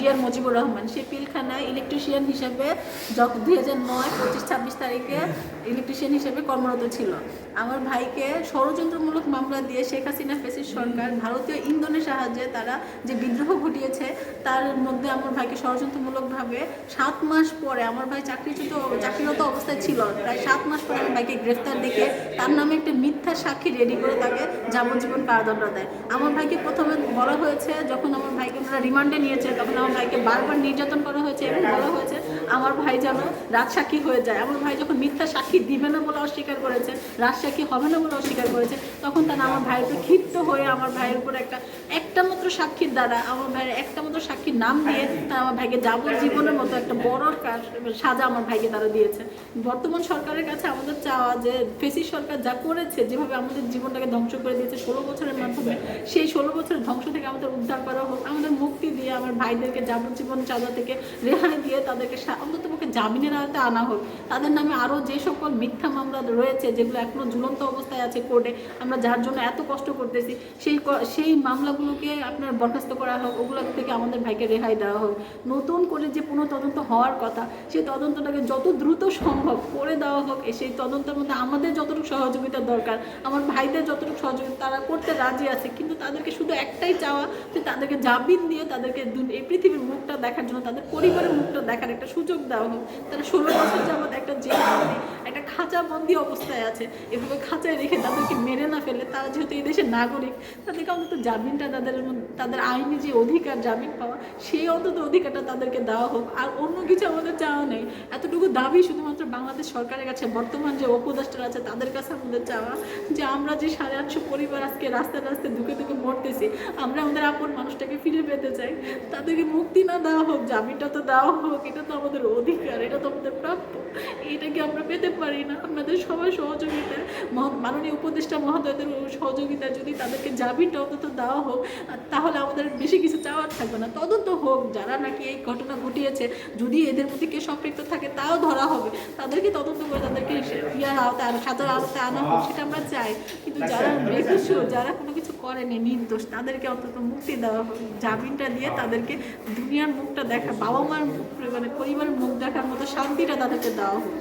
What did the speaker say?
জিয়ার মুজিবুর রহমান, সে পিলখানায় ইলেকট্রিশিয়ান হিসেবে 2009 25-26 তারিখে ইলেকট্রিশিয়ান হিসেবে কর্মরত ছিল। আমার ভাইকে ষড়যন্ত্রমূলক মামলা দিয়ে শেখ হাসিনা ফেসিস্ট সরকার ভারতীয় ইন্ধনের সাহায্যে তারা যে বিদ্রোহ ঘটিয়েছে, তার মধ্যে আমার ভাইকে ষড়যন্ত্রমূলকভাবে 7 মাস পরে, আমার ভাই চাকরিরত অবস্থায় ছিল, প্রায় 7 মাস পরে আমার ভাইকে গ্রেফতার দেখে তার নামে একটা মিথ্যা সাক্ষী রেডি করে তাকে যাবজ্জীবন কারাদণ্ড দেয়। আমার ভাইকে প্রথমে বলা হয়েছে, যখন আমার ভাইকে ওনারা রিমান্ডে নিয়েছে, তখন আমার ভাইকে বারবার নির্যাতন করা হয়েছে এবং বলা হয়েছে আমার ভাই যেন রাজসাক্ষী হয়ে যায়। আমার ভাই যখন মিথ্যা সাক্ষী দিবে না বলে অস্বীকার করেছে, রাজসাক্ষী হবে না বলে অস্বীকার করেছে, তখন তারা আমার ভাইয়ের উপর ক্ষিপ্ত হয়ে আমার ভাইয়ের উপর একটা মাত্র সাক্ষীর দ্বারা, আমার ভাইয়ের একটা মাত্র সাক্ষীর নাম দিয়ে তারা আমার ভাইকে যাবজ্জীবনের মতো একটা বড় সাজা আমার ভাইকে তারা দিয়েছে। বর্তমান সরকারের কাছে আমাদের চাওয়া যে ফেসিস্ট সরকার যা করেছে, যেভাবে আমাদের জীবনটাকে ধ্বংস করে দিয়েছে 16 বছরের মাধ্যমে, সেই 16 বছরের ধ্বংস থেকে আমাদের উদ্ধার করা হোক, আমাদের মুক্তি দিয়ে আমার ভাইদেরকে যাবজ্জীবন সাজা থেকে রেহাই দিয়ে তাদেরকে অন্ততপক্ষে জামিনের আওতায় আনা হোক। তাদের নামে আরও যে সকল মিথ্যা মামলা রয়েছে, যেগুলো এখনও ঝুলন্ত অবস্থায় আছে কোর্টে, আমরা যার জন্য এত কষ্ট করতেছি, সেই মামলাগুলোকে আপনার বরখাস্ত করা হোক, ওগুলো থেকে আমাদের ভাইকে রেহাই দেওয়া হোক। নতুন করে যে পুনঃতদন্ত হওয়ার কথা, সেই তদন্তটাকে যত দ্রুত সম্ভব করে দেওয়া হোক। সেই তদন্তের মধ্যে আমাদের যতটুকু সহযোগিতার দরকার, আমার ভাইদের যতটুকু সহযোগিতা তারা করতে রাজি আছে, কিন্তু তাদেরকে শুধু একটাই চাওয়া যে তাদেরকে জামিন দিয়ে তাদেরকে এই পৃথিবীর মুখটা দেখার জন্য, তাদের পরিবারের মুখটা দেখার একটা সুযোগ দেওয়া হোক। তারা 16 বছর যাবৎ একটা জেলবন্দি, একটা খাঁচাবন্দি অবস্থায় আছে, এভাবে খাঁচায় রেখে তাদেরকে মেরে না ফেলে, তারা যেহেতু এই দেশের নাগরিক, তাদেরকে অন্তত জামিনটা, তাদের আইনি যে অধিকার জামিন পাওয়া, সেই অন্তত অধিকারটা তাদেরকে দেওয়া হোক। আর অন্য কিছু আমাদের চাওয়া নেই, এতটুকু দাবি শুধুমাত্র বাংলাদেশ সরকারের কাছে, বর্তমান যে উপদেষ্টারা আছে তাদের কাছে আমাদের চাওয়া যে আমরা যে 850 পরিবার আজকে রাস্তায় রাস্তায় ধুকে ধুকে মরতেছি, আমরা আমাদের আপন মানুষটাকে ফিরে পেতে চাই। তাদেরকে মুক্তি না দেওয়া হোক, জামিনটা তো দেওয়া হোক, এটা তো আমাদের অধিকার, এটা তো আমাদের প্রাপ্য, এটাকে আমরা পেতে পারি না? আপনাদের সবার সহযোগিতা, মাননীয় উপদেষ্টা মহোদয়দের সহযোগিতা যদি তাদেরকে জামিনটা অন্তত দেওয়া হোক, তাহলে আমাদের বেশি কিছু চাওয়ার থাকবে না। তদন্ত হোক, যারা নাকি এই ঘটনা ঘটিয়েছে, যদি এদের মধ্যে কেউ সম্পৃক্ত থাকে তাও ধরা হবে, তাদেরকে তদন্ত করে তাদেরকে ইয়ার আওতায়, সাজার আওতায় আনা হোক, সেটা আমরা চাই। কিন্তু যারা বেকসুর, যারা কোনো কিছু করেনি, নির্দোষ, তাদেরকে অন্তত মুক্তি দেওয়া হোক, জামিনটা দিয়ে তাদেরকে দুনিয়ার মুখটা দেখা, বাবা মার মুখ, মানে পরিবারের মুখ দেখার মতো শান্তিটা তাদেরকে দেওয়া হোক।